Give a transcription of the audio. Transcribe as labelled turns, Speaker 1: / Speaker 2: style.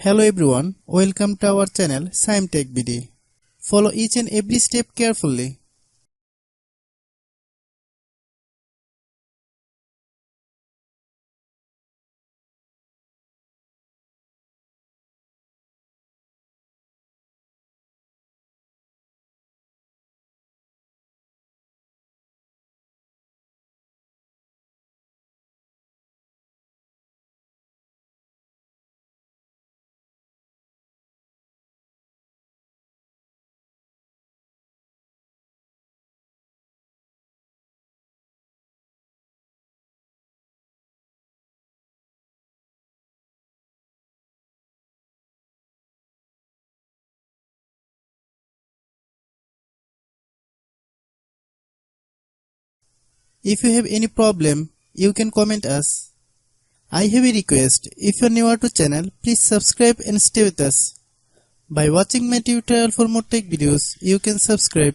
Speaker 1: Hello everyone, welcome to our channel Shaem TechBD. Follow each and every step carefully. If you have any problem, you can comment us. I have a request, if you are new to channel, please subscribe and stay with us. By watching my tutorial for more tech videos, you can subscribe.